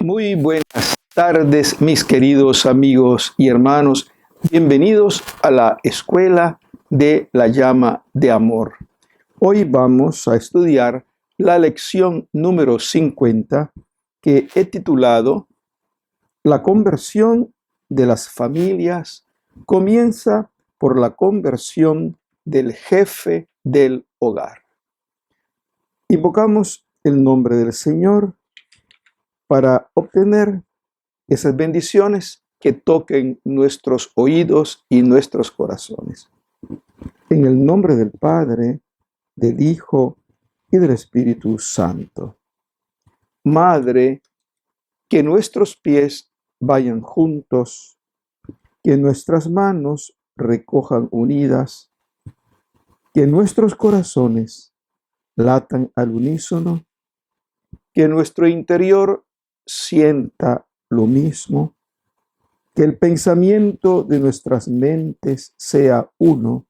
Muy buenas tardes, mis queridos amigos y hermanos. Bienvenidos a la Escuela de la Llama de Amor. Hoy vamos a estudiar la lección número 50 que he titulado La conversión de las familias comienza por la conversión del jefe del hogar. Invocamos el nombre del Señor para obtener esas bendiciones que toquen nuestros oídos y nuestros corazones. En el nombre del Padre, del Hijo y del Espíritu Santo. Madre, que nuestros pies vayan juntos, que nuestras manos recojan unidas, que nuestros corazones latan al unísono, que nuestro interior sienta lo mismo, que el pensamiento de nuestras mentes sea uno,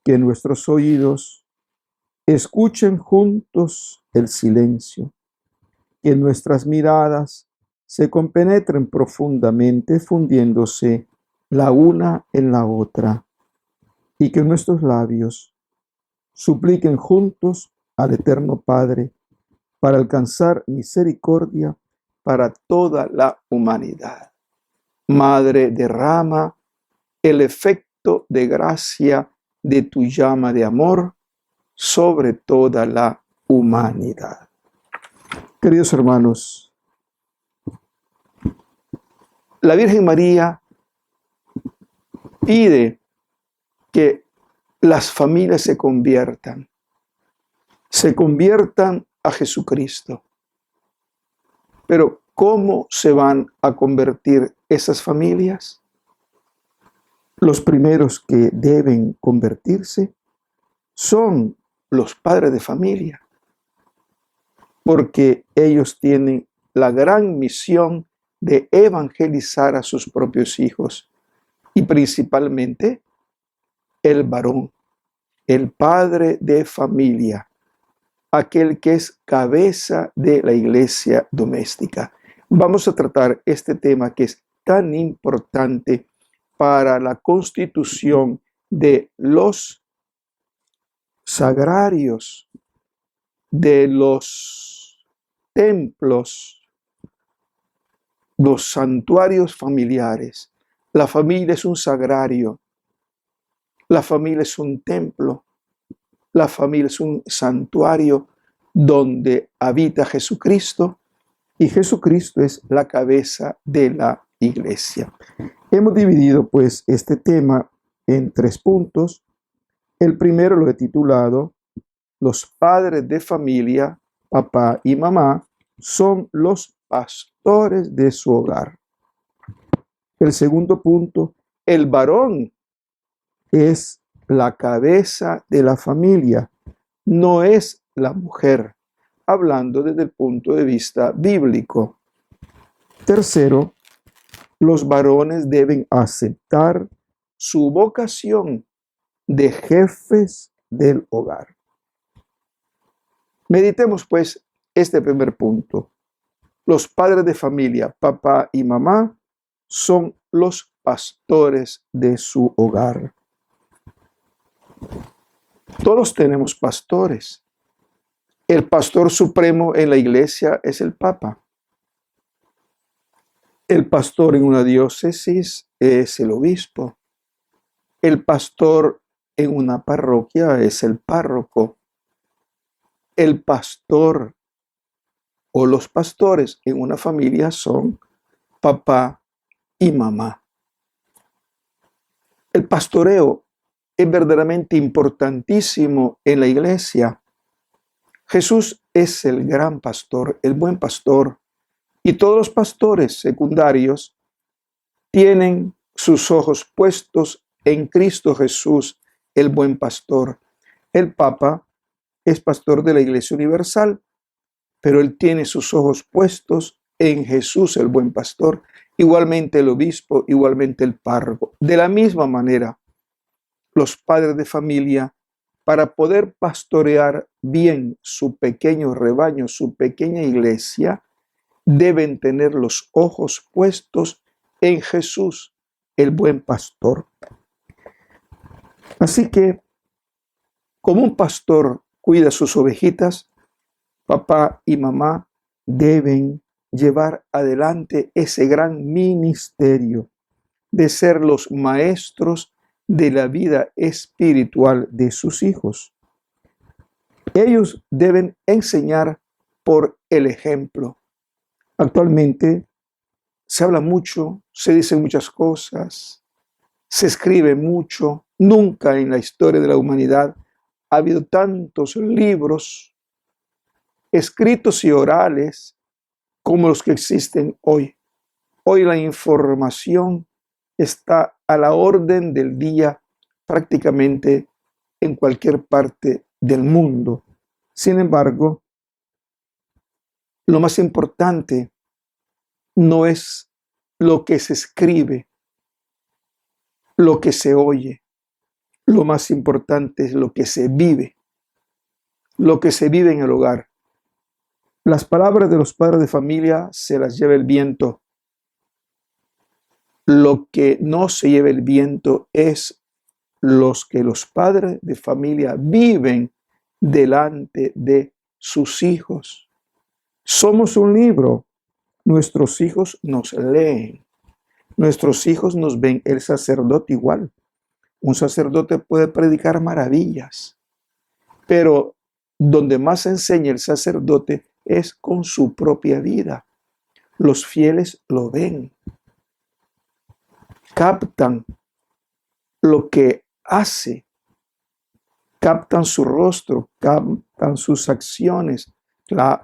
que nuestros oídos escuchen juntos el silencio, que nuestras miradas se compenetren profundamente, fundiéndose la una en la otra, y que nuestros labios supliquen juntos al Eterno Padre para alcanzar misericordia para toda la humanidad. Madre, derrama el efecto de gracia de tu llama de amor sobre toda la humanidad. Queridos hermanos, la Virgen María pide que las familias se conviertan a Jesucristo. Pero ¿cómo se van a convertir esas familias? Los primeros que deben convertirse son los padres de familia, porque ellos tienen la gran misión de evangelizar a sus propios hijos y principalmente el varón, el padre de familia, aquel que es cabeza de la iglesia doméstica. Vamos a tratar este tema que es tan importante para la constitución de los sagrarios, de los templos, los santuarios familiares. La familia es un sagrario, la familia es un templo, la familia es un santuario donde habita Jesucristo y Jesucristo es la cabeza de la iglesia. Hemos dividido pues este tema en 3 puntos. El primero lo he titulado Los padres de familia, papá y mamá, son los pastores de su hogar. El segundo punto, el varón es la cabeza de la familia, no es la mujer, hablando desde el punto de vista bíblico. Tercero, los varones deben aceptar su vocación de jefes del hogar. Meditemos pues este primer punto. Los padres de familia, papá y mamá, son los pastores de su hogar. Todos tenemos pastores. El pastor supremo en la iglesia es el Papa. El pastor en una diócesis es el obispo. El pastor en una parroquia es el párroco. El pastor o los pastores en una familia son papá y mamá. El pastoreo es verdaderamente importantísimo en la iglesia. Jesús es el gran pastor, el buen pastor, y todos los pastores secundarios tienen sus ojos puestos en Cristo Jesús, el buen pastor. El Papa es pastor de la Iglesia Universal, pero él tiene sus ojos puestos en Jesús, el buen pastor. Igualmente el obispo, igualmente el párroco. De la misma manera, los padres de familia, para poder pastorear bien su pequeño rebaño, su pequeña iglesia, deben tener los ojos puestos en Jesús, el buen pastor. Así que, como un pastor cuida sus ovejitas, papá y mamá deben llevar adelante ese gran ministerio de ser los maestros de la vida espiritual de sus hijos. Ellos deben enseñar por el ejemplo. Actualmente se habla mucho, se dicen muchas cosas, se escribe mucho. Nunca en la historia de la humanidad ha habido tantos libros escritos y orales como los que existen hoy. Hoy la información está a la orden del día prácticamente en cualquier parte del mundo. Sin embargo, lo más importante no es lo que se escribe, lo que se oye. Lo más importante es lo que se vive en el hogar. Las palabras de los padres de familia se las lleva el viento. Lo que no se lleva el viento es los que los padres de familia viven delante de sus hijos. Somos un libro. Nuestros hijos nos leen. Nuestros hijos nos ven. El sacerdote igual. Un sacerdote puede predicar maravillas, pero donde más enseña el sacerdote es con su propia vida. Los fieles lo ven, captan lo que hace, captan su rostro, captan sus acciones,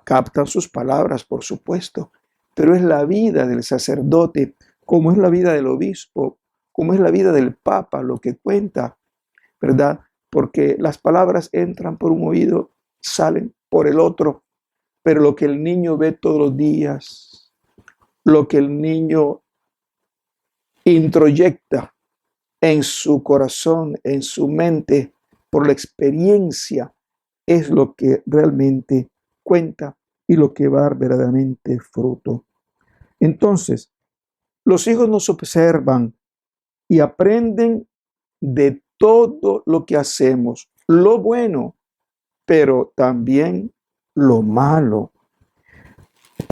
captan sus palabras, por supuesto, pero es la vida del sacerdote, como es la vida del obispo, como es la vida del papa, lo que cuenta, ¿verdad? Porque las palabras entran por un oído, salen por el otro, pero lo que el niño ve todos los días, lo que el niño introyecta en su corazón, en su mente, por la experiencia, es lo que realmente cuenta y lo que va a dar verdaderamente fruto. Entonces, los hijos nos observan y aprenden de todo lo que hacemos, lo bueno, pero también lo malo.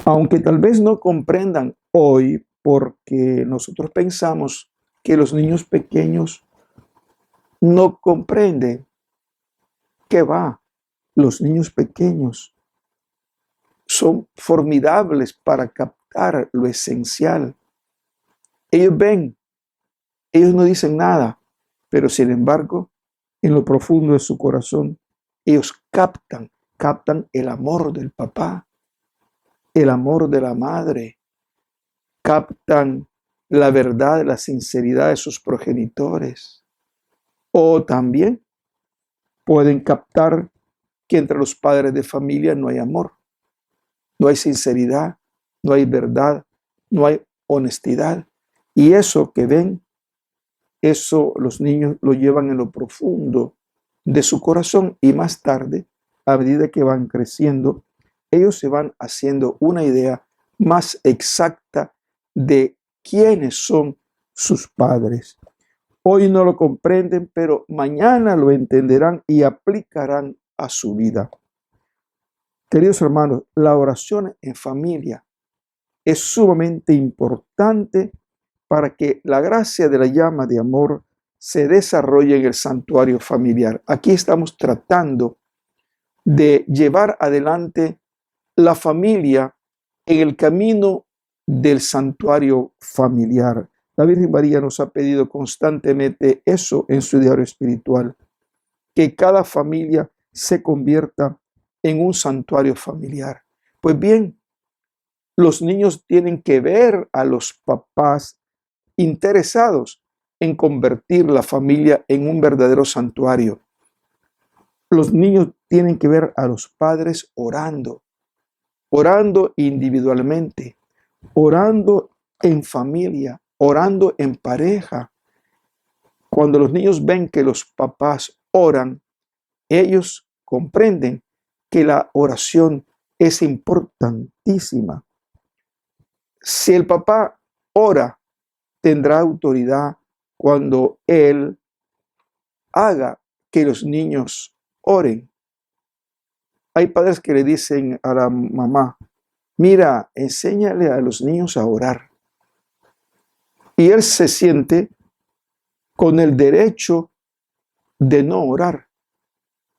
Aunque tal vez no comprendan hoy, porque nosotros pensamos que los niños pequeños no comprenden. ¿Qué va? Los niños pequeños son formidables para captar lo esencial. Ellos ven, ellos no dicen nada, pero sin embargo, en lo profundo de su corazón, ellos captan el amor del papá, el amor de la madre, captan la verdad, la sinceridad de sus progenitores. O también pueden captar que entre los padres de familia no hay amor, no hay sinceridad, no hay verdad, no hay honestidad. Y eso que ven, eso los niños lo llevan en lo profundo de su corazón y más tarde, a medida que van creciendo, ellos se van haciendo una idea más exacta de quiénes son sus padres. Hoy no lo comprenden, pero mañana lo entenderán y aplicarán a su vida. Queridos hermanos, la oración en familia es sumamente importante para que la gracia de la llama de amor se desarrolle en el santuario familiar. Aquí estamos tratando de llevar adelante la familia en el camino del santuario familiar. La Virgen María nos ha pedido constantemente eso en su diario espiritual, que cada familia se convierta en un santuario familiar. Pues bien, los niños tienen que ver a los papás interesados en convertir la familia en un verdadero santuario. Los niños tienen que ver a los padres orando individualmente, orando en familia, orando en pareja. Cuando los niños ven que los papás oran, ellos comprenden que la oración es importantísima. Si el papá ora, tendrá autoridad cuando él haga que los niños oren. Hay padres que le dicen a la mamá, mira, enséñale a los niños a orar. Y él se siente con el derecho de no orar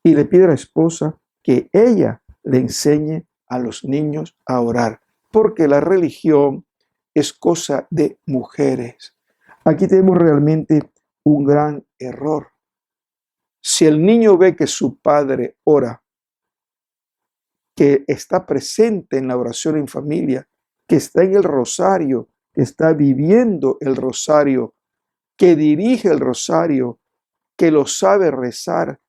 y le pide a la esposa que ella le enseñe a los niños a orar, porque la religión es cosa de mujeres. Aquí tenemos realmente un gran error. Si el niño ve que su padre ora, que está presente en la oración en familia, que está en el rosario, que está viviendo el rosario, que dirige el rosario, que lo sabe rezar,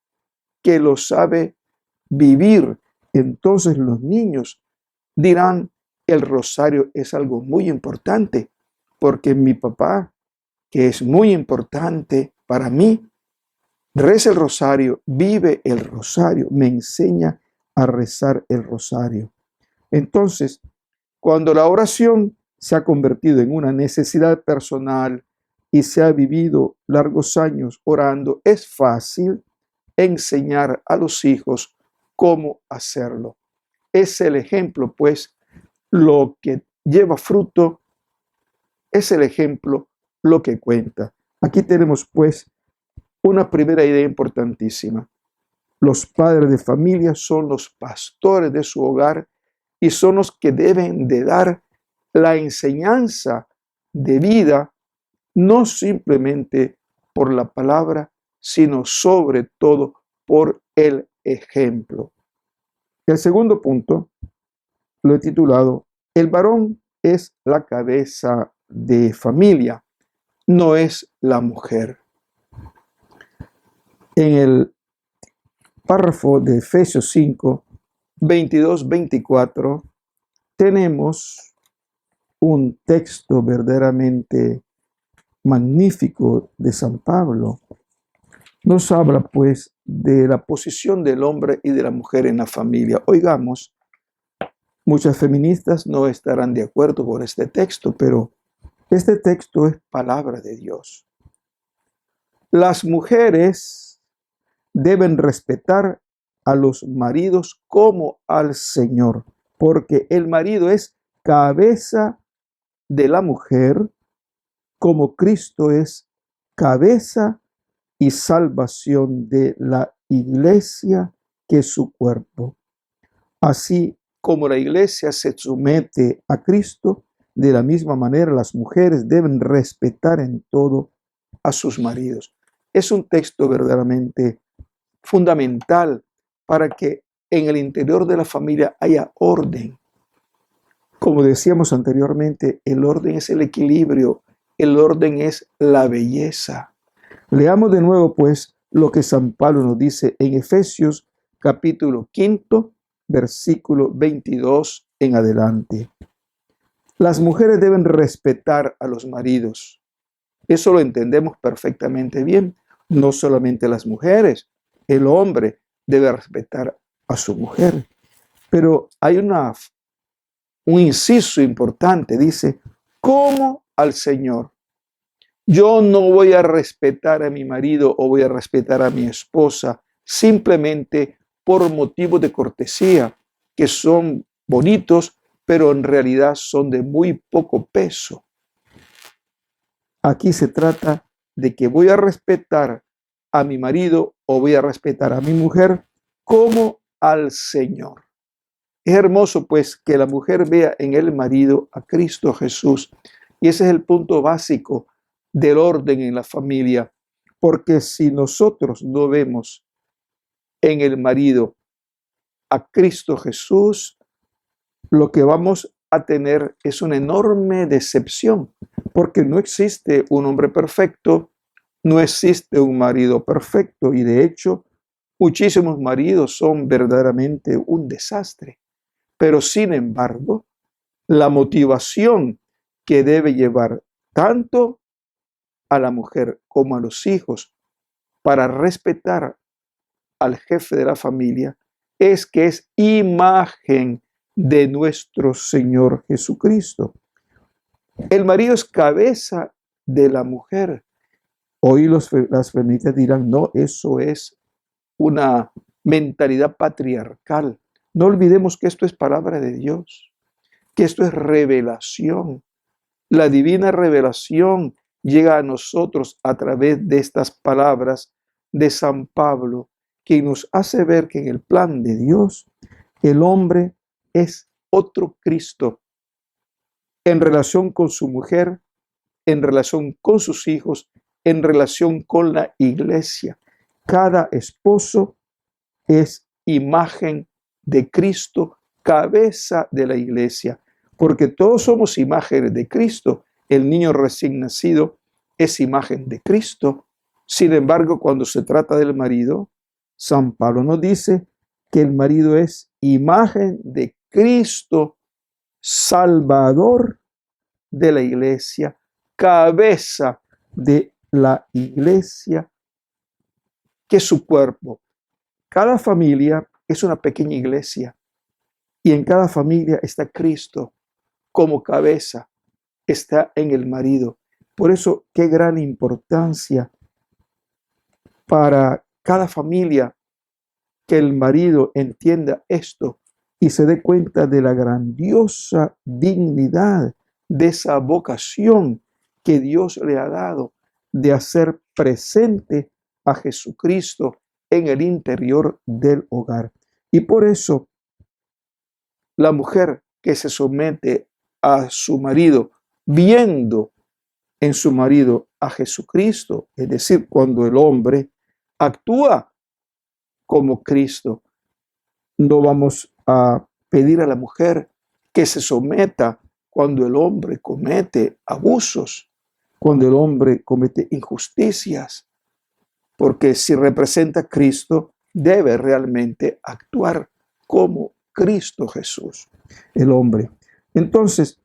que lo sabe vivir, entonces los niños dirán, el rosario es algo muy importante, porque mi papá, que es muy importante para mí, reza el rosario, vive el rosario, me enseña a rezar el rosario. Entonces, cuando la oración se ha convertido en una necesidad personal y se ha vivido largos años orando, es fácil enseñar a los hijos cómo hacerlo. Es el ejemplo, pues, lo que lleva fruto, es el ejemplo lo que cuenta. Aquí tenemos, pues, una primera idea importantísima. Los padres de familia son los pastores de su hogar y son los que deben de dar la enseñanza de vida, no simplemente por la palabra, sino sobre todo por el ejemplo. El segundo punto lo he titulado, el varón es la cabeza de familia, no es la mujer. En el párrafo de Efesios 5, 22-24, tenemos un texto verdaderamente magnífico de San Pablo. Nos habla pues de la posición del hombre y de la mujer en la familia. Oigamos, muchas feministas no estarán de acuerdo con este texto, pero este texto es palabra de Dios. Las mujeres deben respetar a los maridos como al Señor, porque el marido es cabeza de la mujer, como Cristo es cabeza y salvación de la iglesia, que es su cuerpo. Así como la iglesia se somete a Cristo, de la misma manera las mujeres deben respetar en todo a sus maridos. Es un texto verdaderamente fundamental para que en el interior de la familia haya orden. Como decíamos anteriormente, el orden es el equilibrio, el orden es la belleza. Leamos de nuevo, pues, lo que San Pablo nos dice en Efesios capítulo 5, versículo 22 en adelante. Las mujeres deben respetar a los maridos. Eso lo entendemos perfectamente bien. No solamente las mujeres, el hombre debe respetar a su mujer. Pero hay un inciso importante, dice, como al Señor. Yo no voy a respetar a mi marido o voy a respetar a mi esposa simplemente por motivos de cortesía, que son bonitos, pero en realidad son de muy poco peso. Aquí se trata de que voy a respetar a mi marido o voy a respetar a mi mujer como al Señor. Es hermoso, pues, que la mujer vea en el marido a Cristo Jesús. Y ese es el punto básico del orden en la familia. Porque si nosotros no vemos en el marido a Cristo Jesús, lo que vamos a tener es una enorme decepción. Porque no existe un hombre perfecto, no existe un marido perfecto. Y de hecho, muchísimos maridos son verdaderamente un desastre. Pero sin embargo, la motivación que debe llevar tanto a la mujer como a los hijos para respetar al jefe de la familia es que es imagen de nuestro Señor Jesucristo. El marido es cabeza de la mujer. Hoy las feministas dirán, no, eso es una mentalidad patriarcal. No olvidemos que esto es palabra de Dios, que esto es revelación. La divina revelación llega a nosotros a través de estas palabras de San Pablo, que nos hace ver que en el plan de Dios el hombre es otro Cristo en relación con su mujer, en relación con sus hijos, en relación con la iglesia. Cada esposo es imagen de Cristo, cabeza de la iglesia, porque todos somos imágenes de Cristo. El niño recién nacido es imagen de Cristo. Sin embargo, cuando se trata del marido, San Pablo nos dice que el marido es imagen de Cristo, Salvador de la iglesia, cabeza de la iglesia, que es su cuerpo. Cada familia es una pequeña iglesia y en cada familia está Cristo como cabeza, está en el marido. Por eso, qué gran importancia para cada familia que el marido entienda esto y se dé cuenta de la grandiosa dignidad de esa vocación que Dios le ha dado de hacer presente a Jesucristo en el interior del hogar. Y por eso la mujer que se somete a su marido, viendo en su marido a Jesucristo, es decir, cuando el hombre actúa como Cristo, no vamos a pedir a la mujer que se someta cuando el hombre comete abusos, cuando el hombre comete injusticias, porque si representa a Cristo, debe realmente actuar como Cristo Jesús, el hombre. Entonces,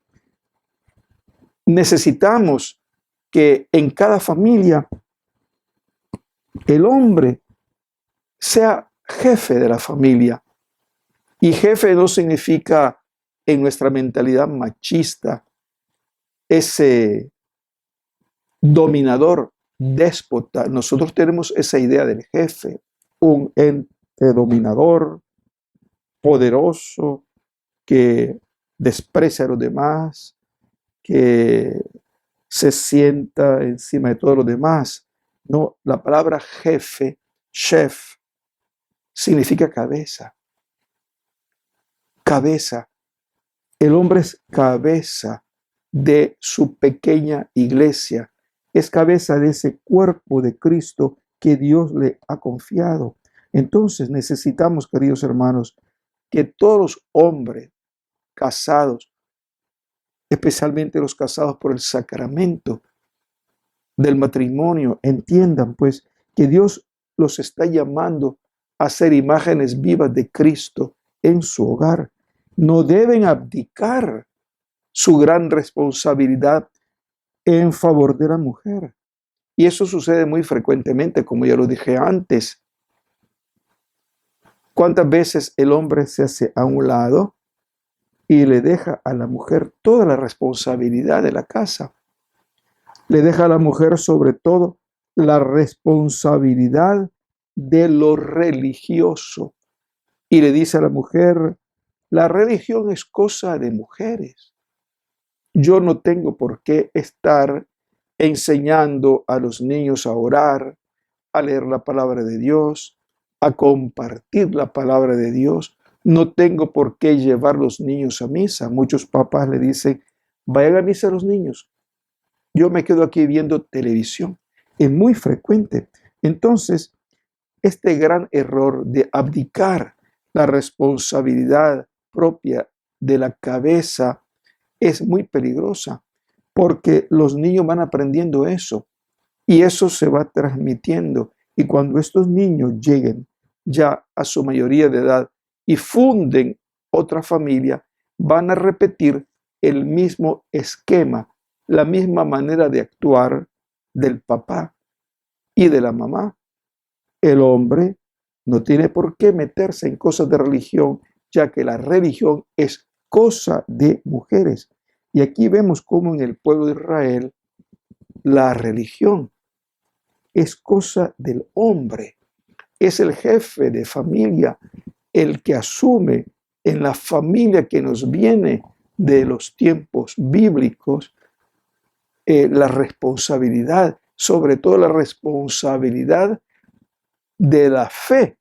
necesitamos que en cada familia el hombre sea jefe de la familia. Y jefe no significa en nuestra mentalidad machista ese dominador, déspota. Nosotros tenemos esa idea del jefe, un ente dominador, poderoso, que desprecia a los demás, que se sienta encima de todos los demás. No, la palabra jefe, chef, significa cabeza. Cabeza. El hombre es cabeza de su pequeña iglesia, es cabeza de ese cuerpo de Cristo que Dios le ha confiado. Entonces necesitamos, queridos hermanos, que todos los hombres casados, especialmente los casados por el sacramento del matrimonio, entiendan pues que Dios los está llamando a ser imágenes vivas de Cristo en su hogar. No deben abdicar su gran responsabilidad en favor de la mujer. Y eso sucede muy frecuentemente, como ya lo dije antes. ¿Cuántas veces el hombre se hace a un lado y le deja a la mujer toda la responsabilidad de la casa? Le deja a la mujer sobre todo la responsabilidad de lo religioso. Y le dice a la mujer, la religión es cosa de mujeres. Yo no tengo por qué estar enseñando a los niños a orar, a leer la palabra de Dios, a compartir la palabra de Dios. No tengo por qué llevar los niños a misa. Muchos papás le dicen, vayan a misa los niños. Yo me quedo aquí viendo televisión. Es muy frecuente. Entonces, este gran error de abdicar la responsabilidad propia de la cabeza es muy peligrosa, porque los niños van aprendiendo eso y eso se va transmitiendo. Y cuando estos niños lleguen ya a su mayoría de edad y funden otra familia, van a repetir el mismo esquema, la misma manera de actuar del papá y de la mamá. El hombre no tiene por qué meterse en cosas de religión, ya que la religión es cosa de mujeres. Y aquí vemos cómo en el pueblo de Israel la religión es cosa del hombre. Es el jefe de familia el que asume en la familia que nos viene de los tiempos bíblicos la responsabilidad, sobre todo la responsabilidad de la fe.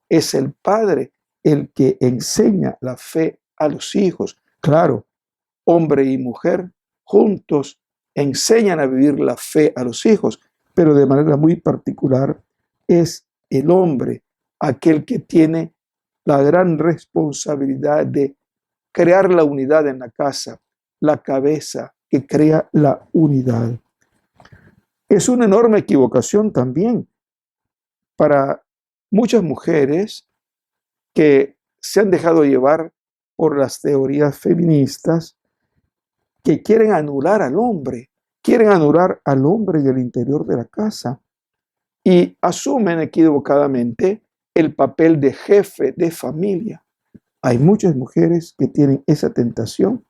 Es el padre el que enseña la fe a los hijos. Claro, hombre y mujer juntos enseñan a vivir la fe a los hijos, pero de manera muy particular es el hombre aquel que tiene la gran responsabilidad de crear la unidad en la casa, la cabeza que crea la unidad. Es una enorme equivocación también para muchas mujeres que se han dejado llevar por las teorías feministas que quieren anular al hombre en el interior de la casa y asumen equivocadamente el papel de jefe de familia. Hay muchas mujeres que tienen esa tentación,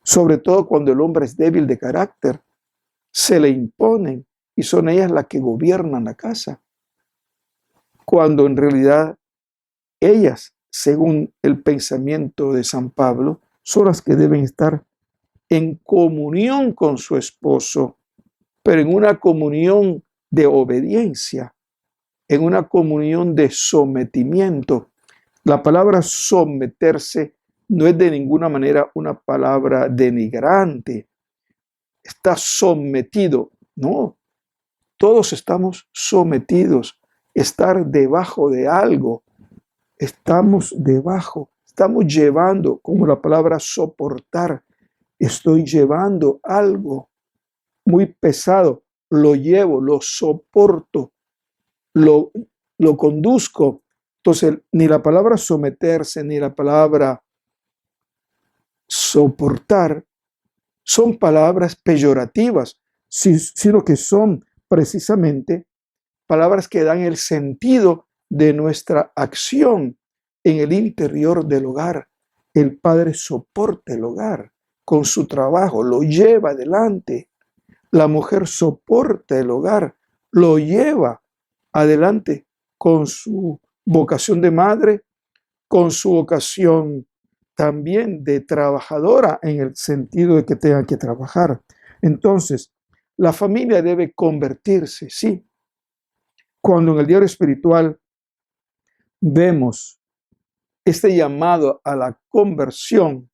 sobre todo cuando el hombre es débil de carácter, se le imponen y son ellas las que gobiernan la casa, cuando en realidad ellas, según el pensamiento de San Pablo, son las que deben estar en comunión con su esposo, pero en una comunión de obediencia, en una comunión de sometimiento. La palabra someterse no es de ninguna manera una palabra denigrante. Está sometido. No, todos estamos sometidos. Estar debajo de algo. Estamos debajo. Estamos llevando, como la palabra soportar. Estoy llevando algo muy pesado. Lo llevo, lo soporto, lo conduzco. Entonces, ni la palabra someterse, ni la palabra soportar son palabras peyorativas, sino que son precisamente palabras que dan el sentido de nuestra acción en el interior del hogar. El padre soporta el hogar con su trabajo, lo lleva adelante. La mujer soporta el hogar, lo lleva adelante con su vocación de madre, con su vocación también de trabajadora en el sentido de que tenga que trabajar. Entonces, la familia debe convertirse, sí. Cuando en el diario espiritual vemos este llamado a la conversión,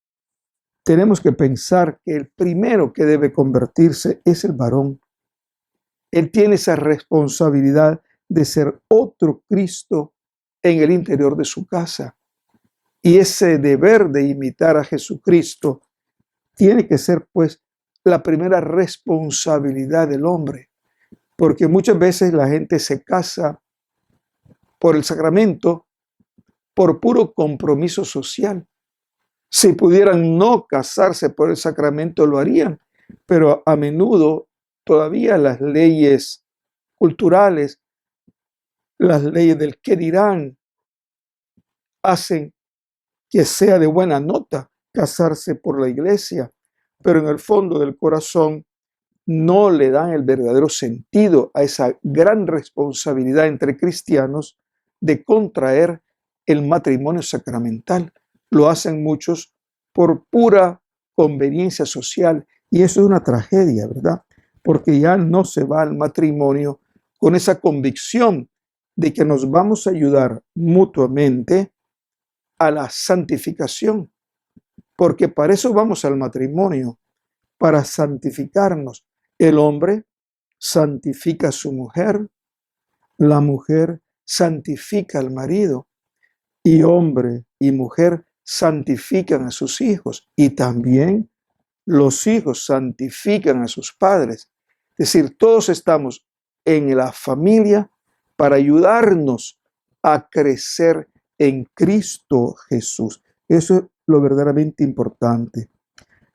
tenemos que pensar que el primero que debe convertirse es el varón. Él tiene esa responsabilidad de ser otro Cristo en el interior de su casa. Y ese deber de imitar a Jesucristo tiene que ser, pues, la primera responsabilidad del hombre. Porque muchas veces la gente se casa por el sacramento, por puro compromiso social. Si pudieran no casarse por el sacramento, lo harían. Pero a menudo todavía las leyes culturales, las leyes del qué dirán, hacen que sea de buena nota casarse por la iglesia, pero en el fondo del corazón no le dan el verdadero sentido a esa gran responsabilidad entre cristianos de contraer el matrimonio sacramental. Lo hacen muchos por pura conveniencia social y eso es una tragedia, ¿verdad? Porque ya no se va al matrimonio con esa convicción de que nos vamos a ayudar mutuamente a la santificación, porque para eso vamos al matrimonio, para santificarnos. El hombre santifica a su mujer, la mujer santifica al marido, y hombre y mujer santifican a sus hijos, y también los hijos santifican a sus padres. Es decir, todos estamos en la familia para ayudarnos a crecer en Cristo Jesús. Eso es lo verdaderamente importante.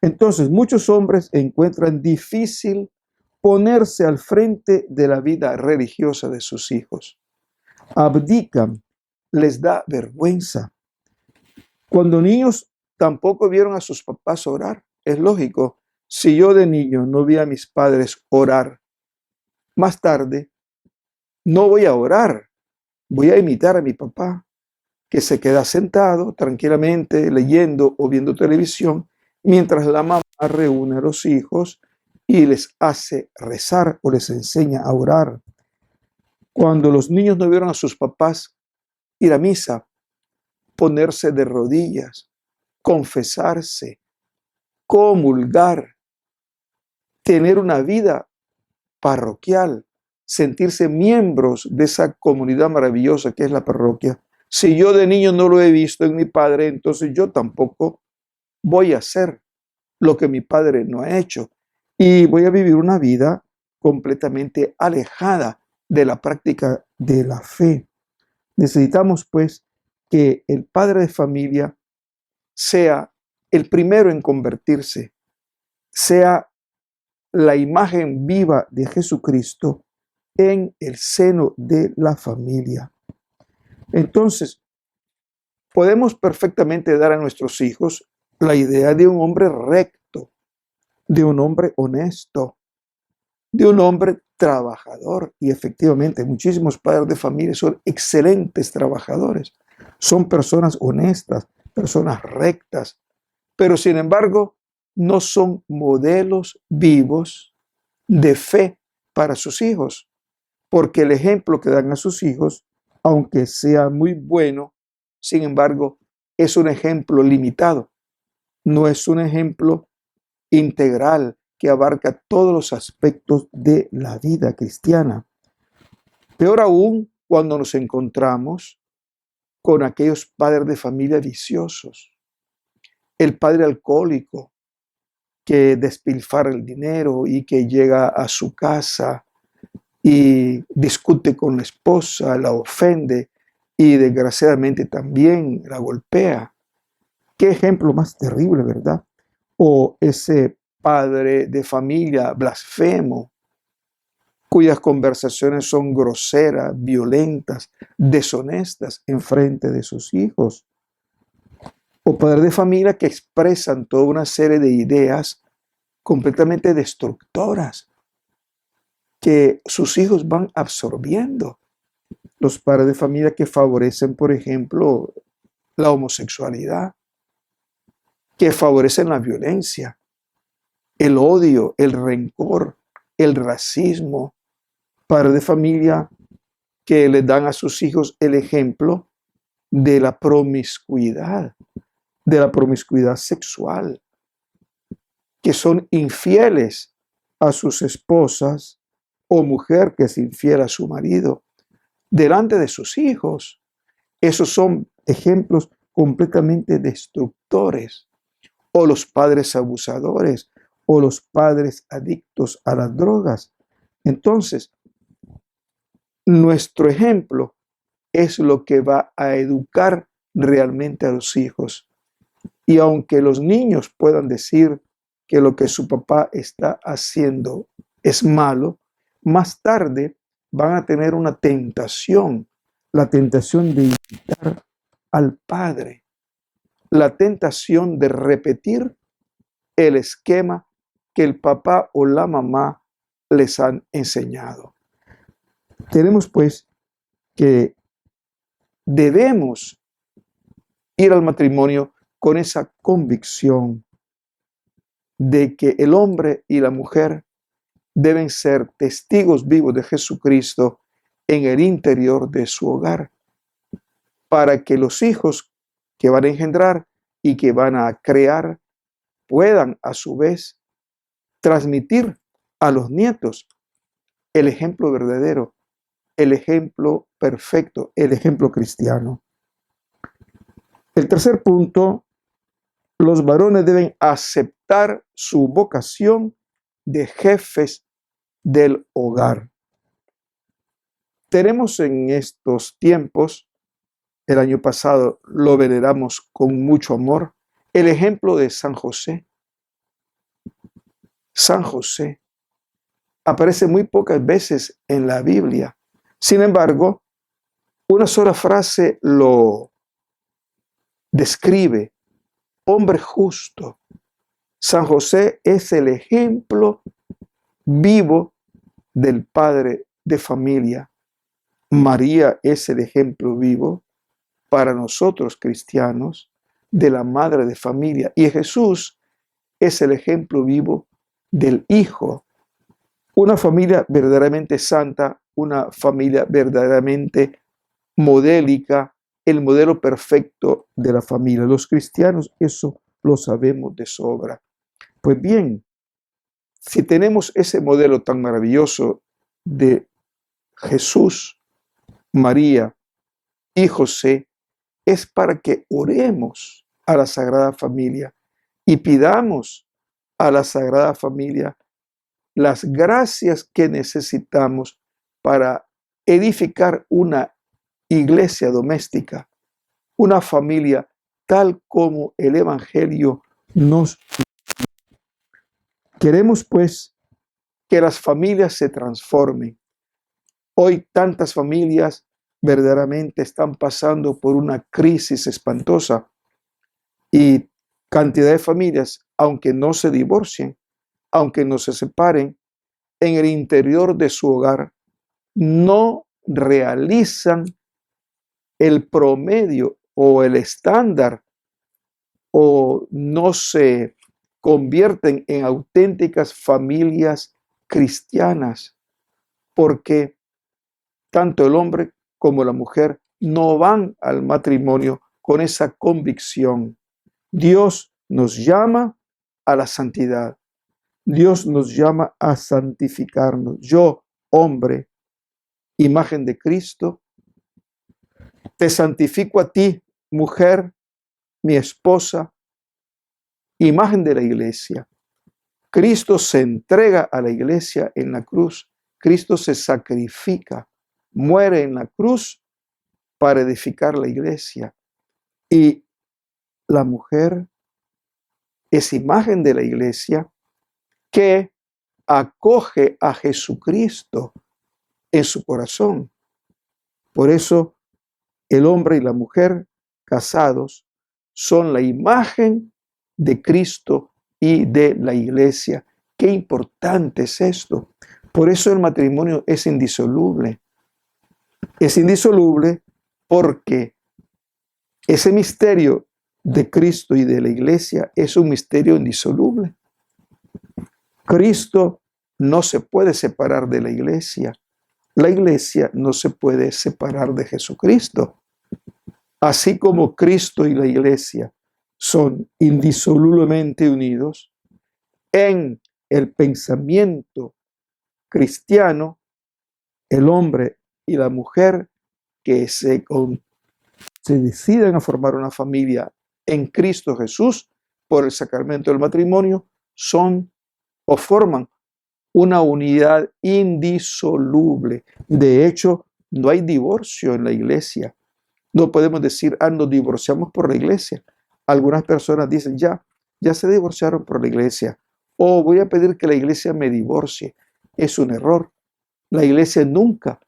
Entonces, muchos hombres encuentran difícil ponerse al frente de la vida religiosa de sus hijos. Abdican, les da vergüenza. Cuando niños tampoco vieron a sus papás orar. es lógico. Si yo de niño no vi a mis padres orar, más tarde no voy a orar, voy a imitar a mi papá, que se queda sentado tranquilamente leyendo o viendo televisión, mientras la mamá reúne a los hijos y les hace rezar o les enseña a orar. Cuando los niños no vieron a sus papás ir a misa, ponerse de rodillas, confesarse, comulgar, tener una vida parroquial, sentirse miembros de esa comunidad maravillosa que es la parroquia. Si yo de niño no lo he visto en mi padre, entonces yo tampoco voy a hacer lo que mi padre no ha hecho y voy a vivir una vida completamente alejada de la práctica de la fe. Necesitamos pues que el padre de familia sea el primero en convertirse, sea la imagen viva de Jesucristo en el seno de la familia. Entonces, podemos perfectamente dar a nuestros hijos la idea de un hombre recto, de un hombre honesto, de un hombre trabajador. Y efectivamente, muchísimos padres de familia son excelentes trabajadores, son personas honestas, personas rectas, pero sin embargo, no son modelos vivos de fe para sus hijos, porque el ejemplo que dan a sus hijos, aunque sea muy bueno, sin embargo, es un ejemplo limitado, no es un ejemplo integral que abarca todos los aspectos de la vida cristiana. Peor aún cuando nos encontramos con aquellos padres de familia viciosos, el padre alcohólico que despilfarra el dinero y que llega a su casa y discute con la esposa, la ofende y desgraciadamente también la golpea. Qué ejemplo más terrible, ¿verdad? O ese padre de familia blasfemo, cuyas conversaciones son groseras, violentas, deshonestas en frente de sus hijos. O padres de familia que expresan toda una serie de ideas completamente destructoras que sus hijos van absorbiendo. Los padres de familia que favorecen, por ejemplo, la homosexualidad, que favorecen la violencia, el odio, el rencor, el racismo. Padres de familia que le dan a sus hijos el ejemplo de la promiscuidad sexual, que son infieles a sus esposas, o mujer que es infiel a su marido delante de sus hijos. Esos son ejemplos completamente destructores. O los padres abusadores, o los padres adictos a las drogas. Entonces, nuestro ejemplo es lo que va a educar realmente a los hijos. Y aunque los niños puedan decir que lo que su papá está haciendo es malo, más tarde van a tener una tentación, la tentación de imitar al padre, la tentación de repetir el esquema que el papá o la mamá les han enseñado. Tenemos pues que debemos ir al matrimonio con esa convicción de que el hombre y la mujer deben ser testigos vivos de Jesucristo en el interior de su hogar, para que los hijos que van a engendrar y que van a crear puedan a su vez transmitir a los nietos el ejemplo verdadero, el ejemplo perfecto, el ejemplo cristiano. El tercer punto, los varones deben aceptar su vocación de jefes del hogar. Tenemos en estos tiempos, el año pasado lo veneramos con mucho amor, el ejemplo de San José. San José aparece muy pocas veces en la Biblia. Sin embargo, una sola frase lo describe: hombre justo, San José es el ejemplo vivo del padre de familia. María es el ejemplo vivo para nosotros cristianos de la madre de familia. Y Jesús es el ejemplo vivo del Hijo. Una familia verdaderamente santa, una familia verdaderamente modélica, el modelo perfecto de la familia. Los cristianos eso lo sabemos de sobra. Pues bien, si tenemos ese modelo tan maravilloso de Jesús, María y José, es para que oremos a la Sagrada Familia y pidamos a la Sagrada Familia las gracias que necesitamos para edificar una iglesia doméstica, una familia tal como el Evangelio nos... Queremos pues que las familias se transformen. Hoy tantas familias verdaderamente están pasando por una crisis espantosa y cantidad de familias, aunque no se divorcien, aunque no se separen, en el interior de su hogar no realizan el promedio o el estándar o no se convierten en auténticas familias cristianas, porque tanto el hombre como la mujer no van al matrimonio con esa convicción. Dios nos llama a la santidad. Dios nos llama a santificarnos. Yo, hombre, imagen de Cristo, te santifico a ti, mujer, mi esposa, imagen de la iglesia. Cristo se entrega a la iglesia en la cruz. Cristo se sacrifica, muere en la cruz para edificar la iglesia. Y la mujer es imagen de la iglesia que acoge a Jesucristo en su corazón. Por eso el hombre y la mujer casados son la imagen de Cristo y de la iglesia. Qué importante es esto. Por eso el matrimonio es indisoluble. Es indisoluble porque ese misterio de Cristo y de la iglesia es un misterio indisoluble. Cristo no se puede separar de la iglesia. La iglesia no se puede separar de Jesucristo. Así como Cristo y la iglesia son indisolublemente unidos en el pensamiento cristiano, el hombre y la mujer que se deciden a formar una familia en Cristo Jesús por el sacramento del matrimonio son o forman una unidad indisoluble. De hecho, no hay divorcio en la iglesia. No podemos decir, nos divorciamos por la iglesia. Algunas personas dicen, ya se divorciaron por la iglesia. O voy a pedir que la iglesia me divorcie. Es un error. La iglesia nunca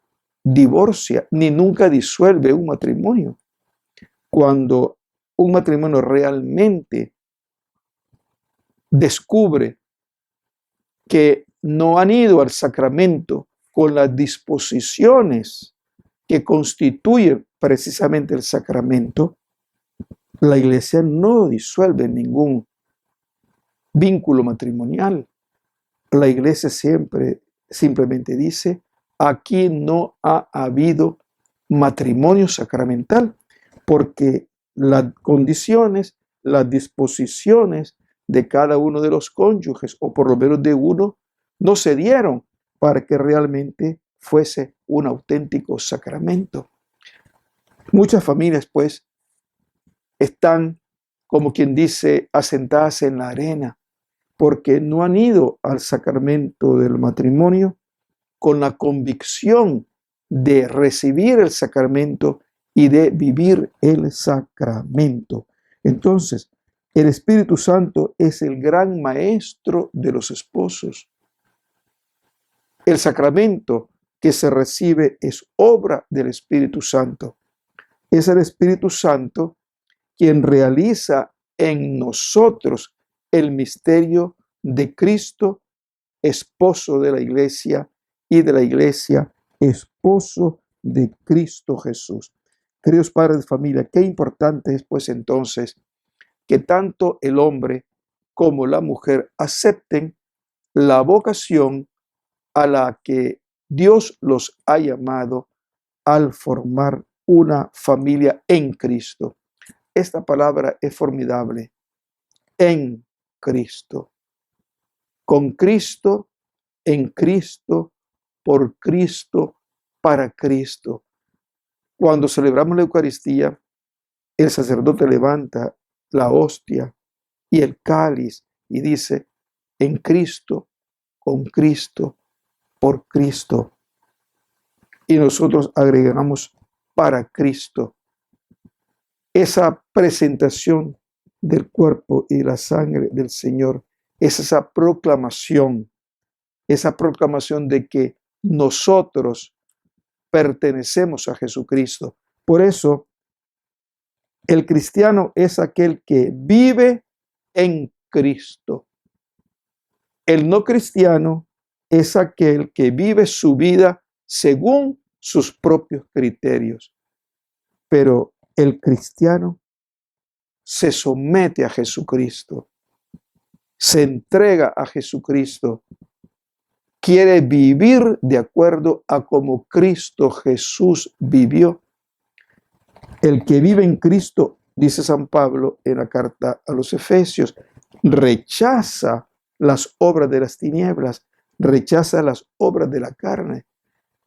divorcia ni nunca disuelve un matrimonio. Cuando un matrimonio realmente descubre que no han ido al sacramento con las disposiciones que constituyen precisamente el sacramento, la iglesia no disuelve ningún vínculo matrimonial. La iglesia simplemente dice, aquí no ha habido matrimonio sacramental, porque las condiciones, las disposiciones de cada uno de los cónyuges, o por lo menos de uno, no se dieron para que realmente fuese un auténtico sacramento. Muchas familias, pues, están, como quien dice, asentadas en la arena, porque no han ido al sacramento del matrimonio con la convicción de recibir el sacramento y de vivir el sacramento. Entonces, el Espíritu Santo es el gran maestro de los esposos. El sacramento que se recibe es obra del Espíritu Santo. Es el Espíritu Santo quien realiza en nosotros el misterio de Cristo, esposo de la iglesia, y de la iglesia, esposo de Cristo Jesús. Queridos padres de familia, qué importante es pues entonces que tanto el hombre como la mujer acepten la vocación a la que Dios los ha llamado al formar una familia en Cristo. Esta palabra es formidable. En Cristo. Con Cristo, en Cristo, por Cristo, para Cristo. Cuando celebramos la Eucaristía, el sacerdote levanta la hostia y el cáliz y dice, en Cristo, con Cristo, por Cristo. Y nosotros agregamos para Cristo. Esa presentación del cuerpo y la sangre del Señor es esa proclamación de que nosotros pertenecemos a Jesucristo. Por eso, el cristiano es aquel que vive en Cristo. El no cristiano es aquel que vive su vida según sus propios criterios. Pero el cristiano se somete a Jesucristo, se entrega a Jesucristo, quiere vivir de acuerdo a como Cristo Jesús vivió. El que vive en Cristo, dice San Pablo en la carta a los Efesios, rechaza las obras de las tinieblas, rechaza las obras de la carne.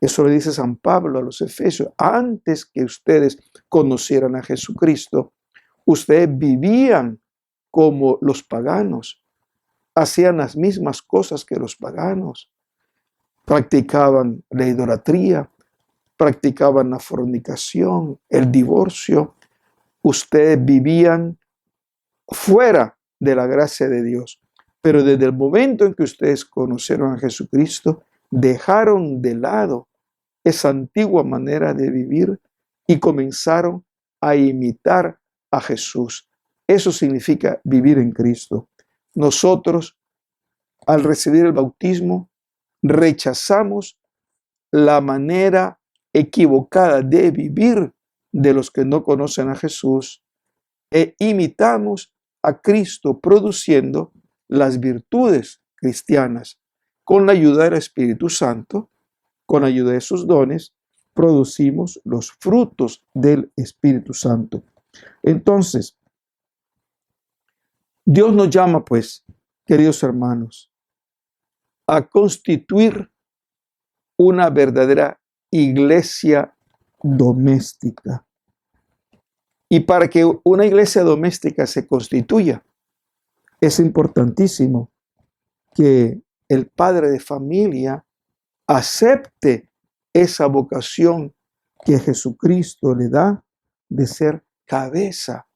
Eso le dice San Pablo a los Efesios. Antes que ustedes conocieran a Jesucristo, ustedes vivían como los paganos, hacían las mismas cosas que los paganos, practicaban la idolatría, practicaban la fornicación, el divorcio. Ustedes vivían fuera de la gracia de Dios. Pero desde el momento en que ustedes conocieron a Jesucristo, dejaron de lado esa antigua manera de vivir y comenzaron a imitar a Jesús. Eso significa vivir en Cristo. Nosotros, al recibir el bautismo, rechazamos la manera equivocada de vivir de los que no conocen a Jesús e imitamos a Cristo produciendo las virtudes cristianas. Con la ayuda del Espíritu Santo, con la ayuda de sus dones, producimos los frutos del Espíritu Santo. Entonces, Dios nos llama, pues, queridos hermanos, a constituir una verdadera iglesia doméstica. Y para que una iglesia doméstica se constituya, es importantísimo que el padre de familia acepte esa vocación que Jesucristo le da de ser cabeza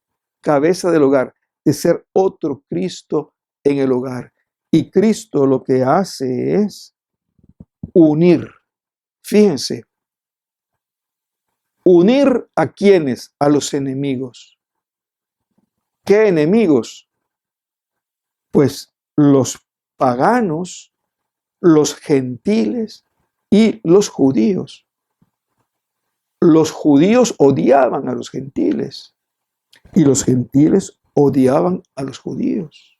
del hogar, de ser otro Cristo en el hogar. Y Cristo lo que hace es unir. Fíjense, unir a quienes, a los enemigos. ¿Qué enemigos? Pues los paganos, los gentiles y los judíos. Los judíos odiaban a los gentiles y los gentiles odiaban a los judíos.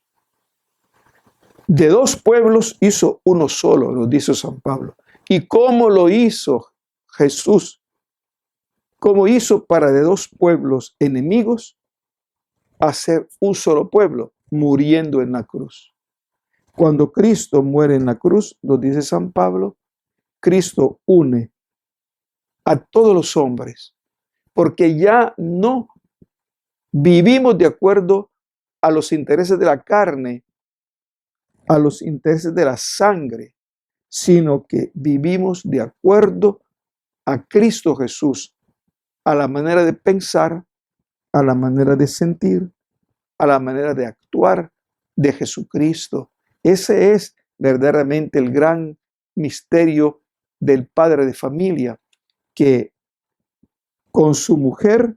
De dos pueblos hizo uno solo, nos dice San Pablo. ¿Y cómo lo hizo Jesús? ¿Cómo hizo para de dos pueblos enemigos hacer un solo pueblo? Muriendo en la cruz. Cuando Cristo muere en la cruz, nos dice San Pablo, Cristo une a todos los hombres, porque ya no vivimos de acuerdo a los intereses de la carne, a los intereses de la sangre, sino que vivimos de acuerdo a Cristo Jesús, a la manera de pensar, a la manera de sentir, a la manera de actuar de Jesucristo. Ese es verdaderamente el gran misterio del padre de familia, que con su mujer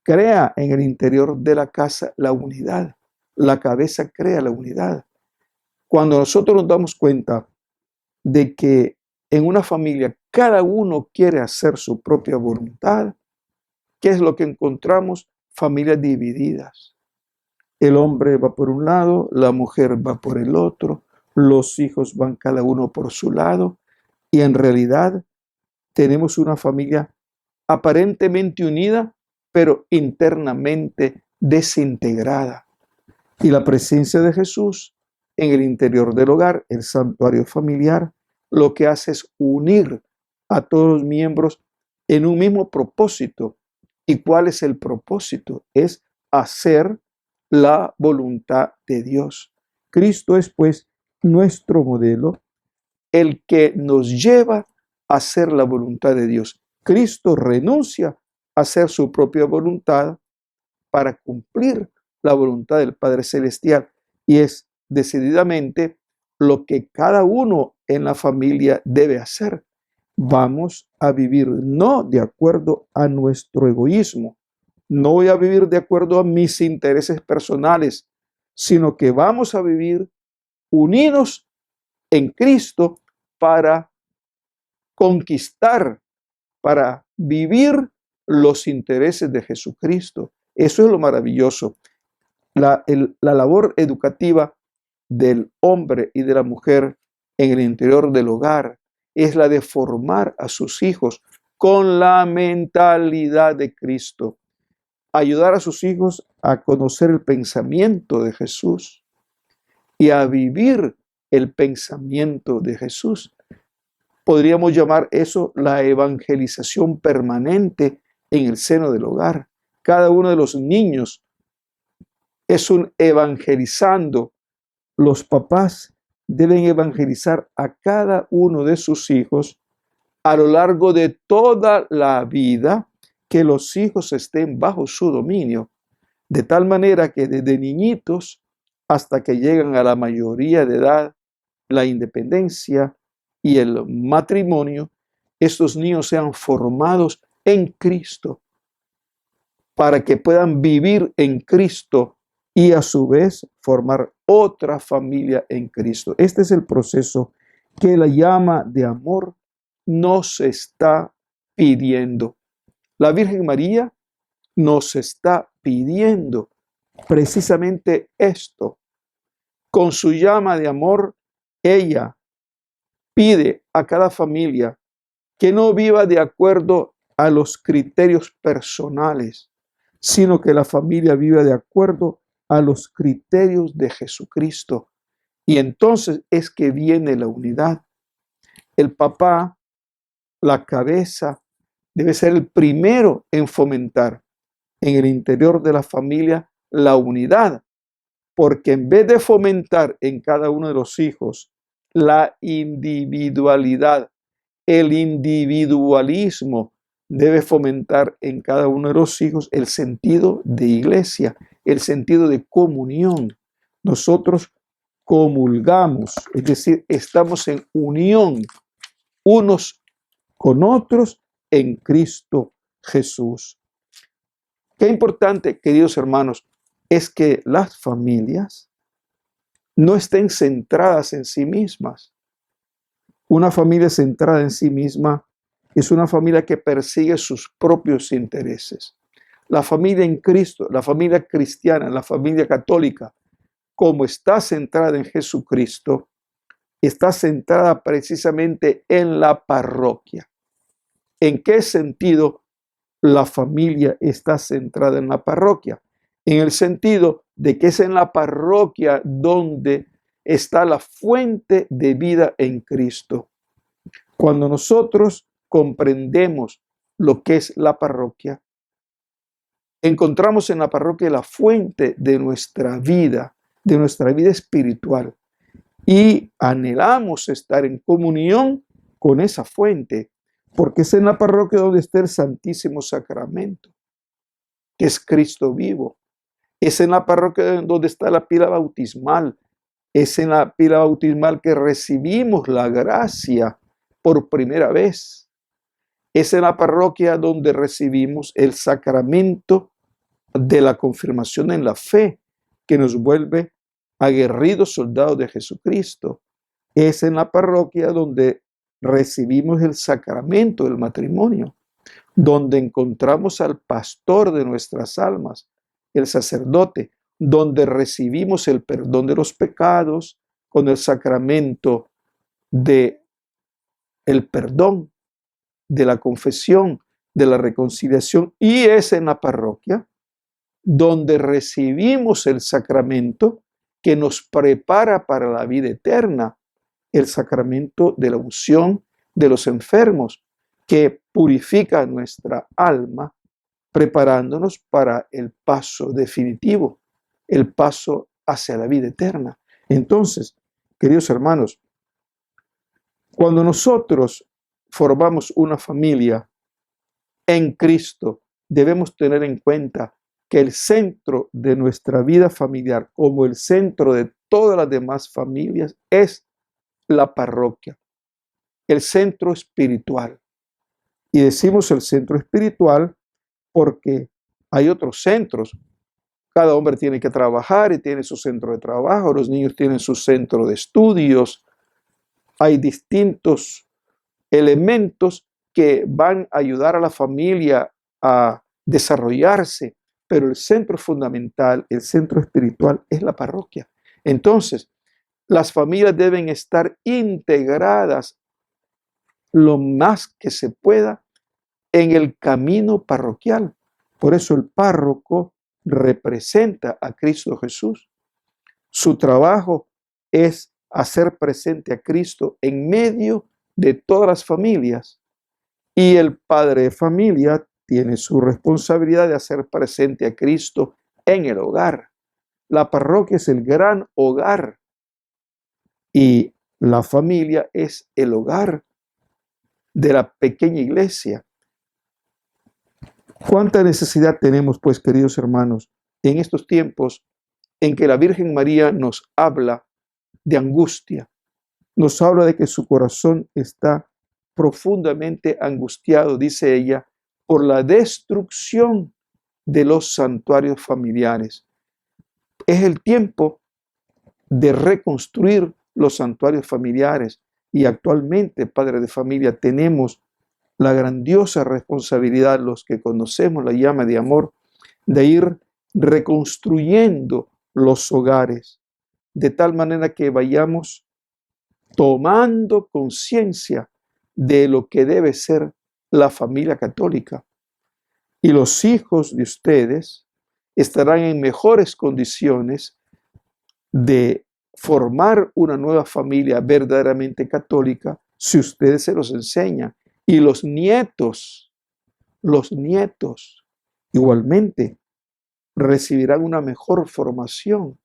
crea en el interior de la casa la unidad, la cabeza crea la unidad. Cuando nosotros nos damos cuenta de que en una familia cada uno quiere hacer su propia voluntad, ¿qué es lo que encontramos? Familias divididas. El hombre va por un lado, la mujer va por el otro, los hijos van cada uno por su lado, y en realidad tenemos una familia aparentemente unida, pero internamente desintegrada. Y la presencia de Jesús en el interior del hogar, el santuario familiar, lo que hace es unir a todos los miembros en un mismo propósito. ¿Y cuál es el propósito? Es hacer la voluntad de Dios. Cristo es pues nuestro modelo, el que nos lleva a hacer la voluntad de Dios. Cristo renuncia a hacer su propia voluntad para cumplir la voluntad del Padre Celestial, y es decididamente lo que cada uno en la familia debe hacer. Vamos a vivir no de acuerdo a nuestro egoísmo, no voy a vivir de acuerdo a mis intereses personales, sino que vamos a vivir unidos en Cristo para conquistar, para vivir los intereses de Jesucristo. Eso es lo maravilloso. La labor educativa del hombre y de la mujer en el interior del hogar es la de formar a sus hijos con la mentalidad de Cristo. Ayudar a sus hijos a conocer el pensamiento de Jesús y a vivir el pensamiento de Jesús. Podríamos llamar eso la evangelización permanente en el seno del hogar. Cada uno de los niños es un evangelizando. Los papás deben evangelizar a cada uno de sus hijos a lo largo de toda la vida, que los hijos estén bajo su dominio, de tal manera que desde niñitos hasta que llegan a la mayoría de edad, la independencia y el matrimonio, estos niños sean formados en Cristo para que puedan vivir en Cristo y a su vez formar otra familia en Cristo. Este es el proceso que la llama de amor nos está pidiendo. La Virgen María nos está pidiendo precisamente esto. Con su llama de amor, ella pide a cada familia que no viva de acuerdo a los criterios personales, sino que la familia viva de acuerdo a los criterios de Jesucristo. Y entonces es que viene la unidad. El papá, la cabeza, debe ser el primero en fomentar en el interior de la familia la unidad, porque en vez de fomentar en cada uno de los hijos la individualidad, el individualismo, debe fomentar en cada uno de los hijos el sentido de iglesia, el sentido de comunión. Nosotros comulgamos, es decir, estamos en unión unos con otros en Cristo Jesús. Qué importante, queridos hermanos, es que las familias no estén centradas en sí mismas. Una familia centrada en sí misma es una familia que persigue sus propios intereses. La familia en Cristo, la familia cristiana, la familia católica, como está centrada en Jesucristo, está centrada precisamente en la parroquia. ¿En qué sentido la familia está centrada en la parroquia? En el sentido de que es en la parroquia donde está la fuente de vida en Cristo. Cuando nosotros comprendemos lo que es la parroquia, encontramos en la parroquia la fuente de nuestra vida espiritual, y anhelamos estar en comunión con esa fuente, porque es en la parroquia donde está el Santísimo Sacramento, que es Cristo vivo. Es en la parroquia donde está la pila bautismal. Es en la pila bautismal que recibimos la gracia por primera vez. Es en la parroquia donde recibimos el sacramento de la confirmación en la fe, que nos vuelve aguerridos soldados de Jesucristo. Es en la parroquia donde recibimos el sacramento del matrimonio, donde encontramos al pastor de nuestras almas, el sacerdote, donde recibimos el perdón de los pecados con el sacramento de el perdón, de la confesión, de la reconciliación, y es en la parroquia donde recibimos el sacramento que nos prepara para la vida eterna, el sacramento de la unción de los enfermos, que purifica nuestra alma, preparándonos para el paso definitivo, el paso hacia la vida eterna. Entonces, queridos hermanos, cuando nosotros formamos una familia en Cristo, debemos tener en cuenta que el centro de nuestra vida familiar, como el centro de todas las demás familias, es la parroquia, el centro espiritual. Y decimos el centro espiritual porque hay otros centros. Cada hombre tiene que trabajar y tiene su centro de trabajo, los niños tienen su centro de estudios. Hay distintos elementos que van a ayudar a la familia a desarrollarse, pero el centro fundamental, el centro espiritual es la parroquia. Entonces, las familias deben estar integradas lo más que se pueda en el camino parroquial. Por eso el párroco representa a Cristo Jesús. Su trabajo es hacer presente a Cristo en medio de todas las familias. Y el padre de familia tiene su responsabilidad de hacer presente a Cristo en el hogar. La parroquia es el gran hogar y la familia es el hogar de la pequeña iglesia. ¿Cuánta necesidad tenemos, pues, queridos hermanos, en estos tiempos en que la Virgen María nos habla de angustia, nos habla de que su corazón está profundamente angustiado, dice ella, por la destrucción de los santuarios familiares? Es el tiempo de reconstruir los santuarios familiares y actualmente, padre de familia, tenemos la grandiosa responsabilidad, los que conocemos la llama de amor, de ir reconstruyendo los hogares, de tal manera que vayamos tomando conciencia de lo que debe ser la familia católica. Y los hijos de ustedes estarán en mejores condiciones de formar una nueva familia verdaderamente católica si ustedes se los enseñan. Y los nietos igualmente recibirán una mejor formación.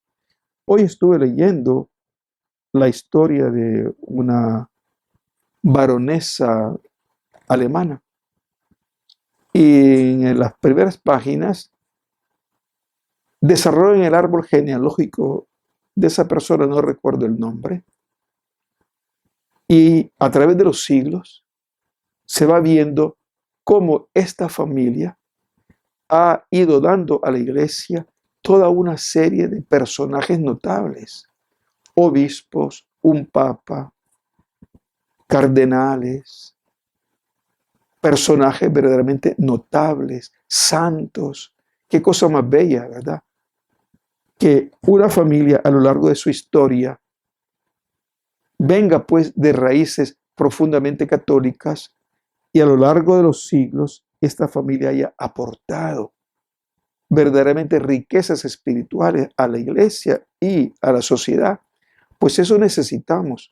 Hoy estuve leyendo la historia de una baronesa alemana y en las primeras páginas desarrollan el árbol genealógico de esa persona, no recuerdo el nombre, y a través de los siglos se va viendo cómo esta familia ha ido dando a la iglesia toda una serie de personajes notables, obispos, un papa, cardenales, personajes verdaderamente notables, santos. Qué cosa más bella, ¿verdad? Que una familia a lo largo de su historia venga pues de raíces profundamente católicas y a lo largo de los siglos esta familia haya aportado verdaderamente riquezas espirituales a la iglesia y a la sociedad. Pues eso necesitamos.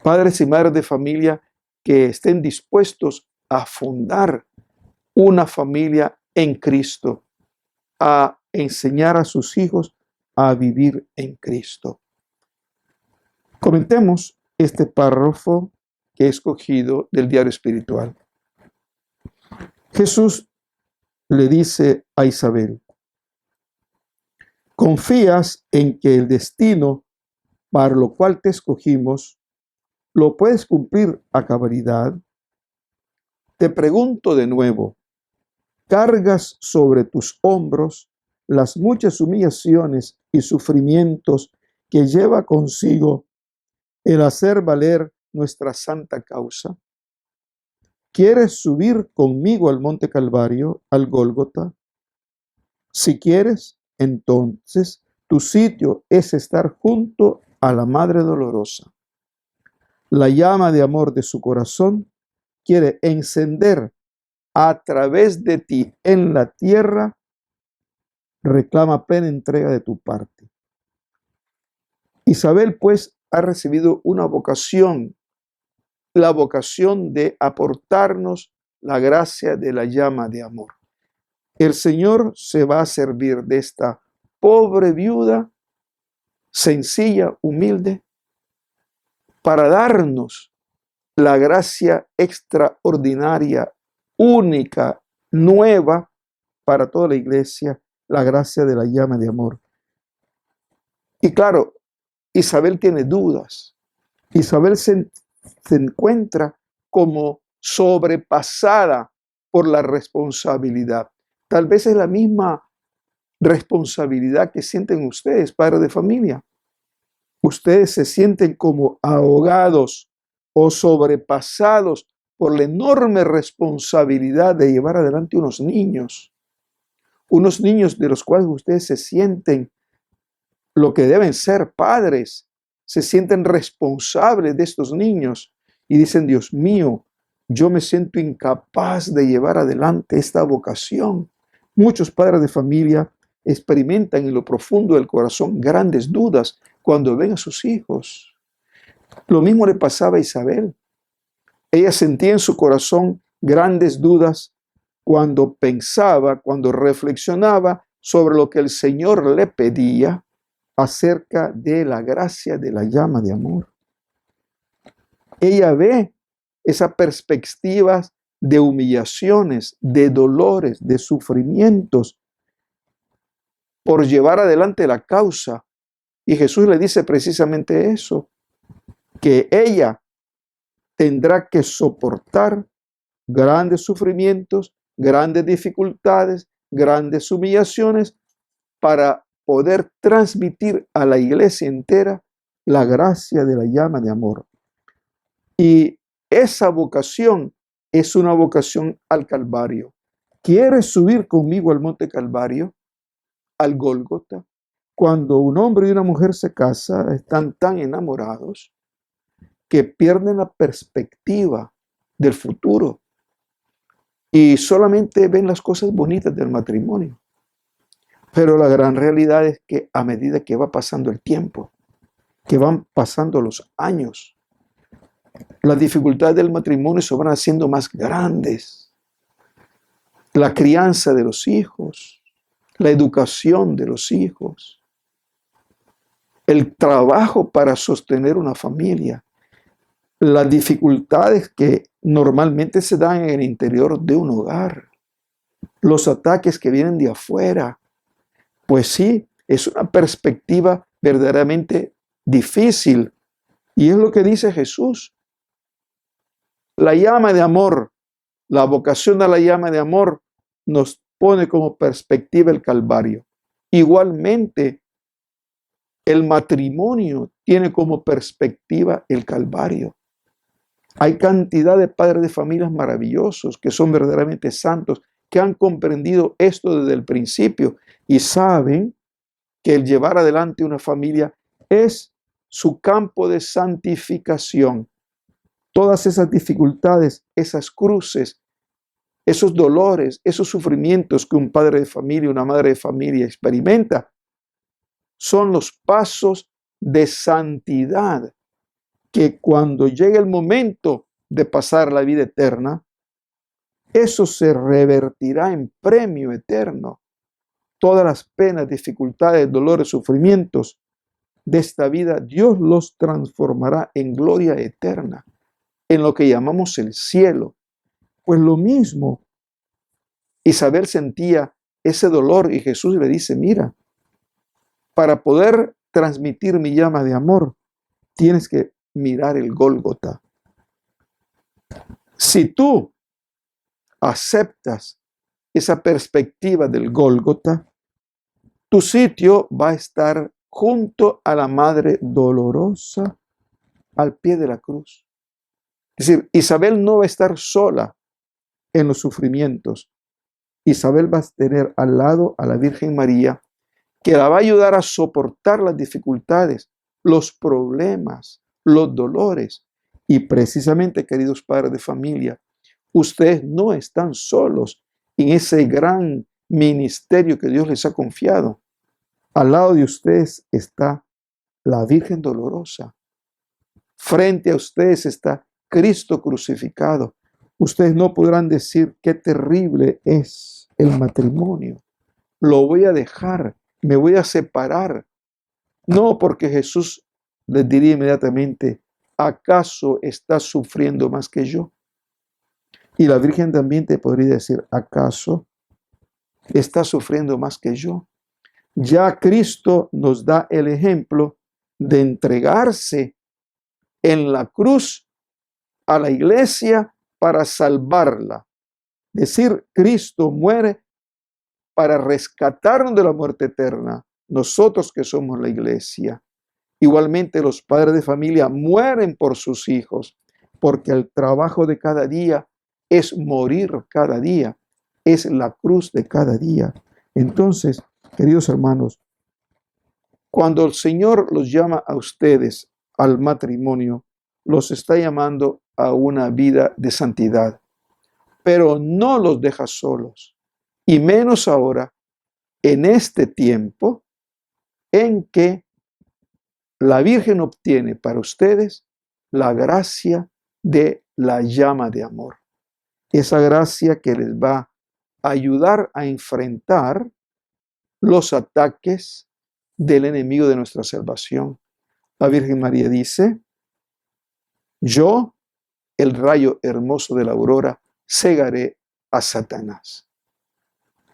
Padres y madres de familia que estén dispuestos a fundar una familia en Cristo, a enseñar a sus hijos a vivir en Cristo. Comentemos este párrafo que he escogido del diario espiritual. Jesús le dice a Isabel: ¿confías en que el destino para lo cual te escogimos lo puedes cumplir a cabalidad? Te pregunto de nuevo, ¿cargas sobre tus hombros las muchas humillaciones y sufrimientos que lleva consigo el hacer valer nuestra santa causa. ¿Quieres subir conmigo al monte Calvario, al Gólgota? Si quieres, entonces tu sitio es estar junto a la Madre Dolorosa. La llama de amor de su corazón quiere encender a través de ti en la tierra. Reclama plena entrega de tu parte. Isabel, pues, ha recibido una vocación, la vocación de aportarnos la gracia de la llama de amor. El Señor se va a servir de esta pobre viuda, sencilla, humilde, para darnos la gracia extraordinaria, única, nueva para toda la iglesia, la gracia de la llama de amor. Y claro, Isabel tiene dudas. Isabel se encuentra como sobrepasada por la responsabilidad. Tal vez es la misma responsabilidad que sienten ustedes, padres de familia. Ustedes se sienten como ahogados o sobrepasados por la enorme responsabilidad de llevar adelante unos niños de los cuales ustedes se sienten lo que deben ser padres, se sienten responsables de estos niños y dicen, Dios mío, yo me siento incapaz de llevar adelante esta vocación. Muchos padres de familia experimentan en lo profundo del corazón grandes dudas cuando ven a sus hijos. Lo mismo le pasaba a Isabel. Ella sentía en su corazón grandes dudas cuando pensaba, cuando reflexionaba sobre lo que el Señor le pedía acerca de la gracia de la llama de amor. Ella ve esas perspectivas de humillaciones, de dolores, de sufrimientos por llevar adelante la causa. Y Jesús le dice precisamente eso, que ella tendrá que soportar grandes sufrimientos, grandes dificultades, grandes humillaciones para poder transmitir a la iglesia entera la gracia de la llama de amor. Y esa vocación es una vocación al Calvario. ¿Quieres subir conmigo al monte Calvario, al Gólgota? Cuando un hombre y una mujer se casan, están tan enamorados que pierden la perspectiva del futuro y solamente ven las cosas bonitas del matrimonio. Pero la gran realidad es que a medida que va pasando el tiempo, que van pasando los años, las dificultades del matrimonio se van haciendo más grandes. La crianza de los hijos, la educación de los hijos, el trabajo para sostener una familia, las dificultades que normalmente se dan en el interior de un hogar, los ataques que vienen de afuera. Pues sí, es una perspectiva verdaderamente difícil. Y es lo que dice Jesús. La llama de amor, la vocación a la llama de amor nos pone como perspectiva el Calvario. Igualmente, el matrimonio tiene como perspectiva el Calvario. Hay cantidad de padres de familias maravillosos que son verdaderamente santos, que han comprendido esto desde el principio y saben que el llevar adelante una familia es su campo de santificación. Todas esas dificultades, esas cruces, esos dolores, esos sufrimientos que un padre de familia, una madre de familia experimenta, son los pasos de santidad que cuando llegue el momento de pasar la vida eterna, eso se revertirá en premio eterno. Todas las penas, dificultades, dolores, sufrimientos de esta vida, Dios los transformará en gloria eterna, en lo que llamamos el cielo. Pues lo mismo, Isabel sentía ese dolor y Jesús le dice, mira, para poder transmitir mi llama de amor, tienes que mirar el Gólgota. Si tú aceptas esa perspectiva del Gólgota, Tu sitio va a estar junto a la Madre Dolorosa al pie de la cruz. Es decir, Isabel no va a estar sola en los sufrimientos. Isabel va a tener al lado a la Virgen María, que la va a ayudar a soportar las dificultades, los problemas, los dolores. Y precisamente, queridos padres de familia, ustedes no están solos en ese gran ministerio que Dios les ha confiado. Al lado de ustedes está la Virgen Dolorosa. Frente a ustedes está Cristo crucificado. Ustedes no podrán decir qué terrible es el matrimonio. Lo voy a dejar, me voy a separar. No, porque Jesús les diría inmediatamente, ¿acaso estás sufriendo más que yo? Y la Virgen también te podría decir, ¿acaso estás sufriendo más que yo? Ya Cristo nos da el ejemplo de entregarse en la cruz a la iglesia para salvarla. Decir, Cristo muere para rescatarnos de la muerte eterna, nosotros que somos la iglesia. Igualmente los padres de familia mueren por sus hijos, porque el trabajo de cada día es morir cada día, es la cruz de cada día. Entonces, queridos hermanos, cuando el Señor los llama a ustedes al matrimonio, los está llamando a una vida de santidad, pero no los deja solos, y menos ahora, en este tiempo en que la Virgen obtiene para ustedes la gracia de la llama de amor. Esa gracia que les va a ayudar a enfrentar los ataques del enemigo de nuestra salvación. La Virgen María dice, yo, el rayo hermoso de la aurora, cegaré a Satanás.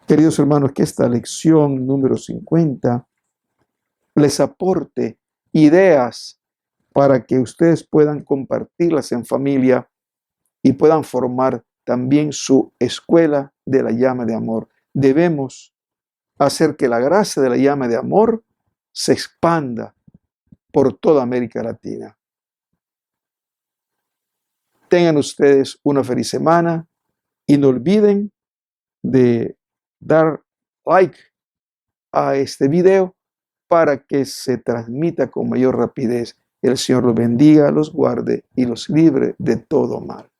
Queridos hermanos, que esta lección número 50 les aporte ideas para que ustedes puedan compartirlas en familia y puedan formar también su escuela de la llama de amor. Debemos hacer que la gracia de la llama de amor se expanda por toda América Latina. Tengan ustedes una feliz semana y no olviden de dar like a este video para que se transmita con mayor rapidez. El Señor los bendiga, los guarde y los libre de todo mal.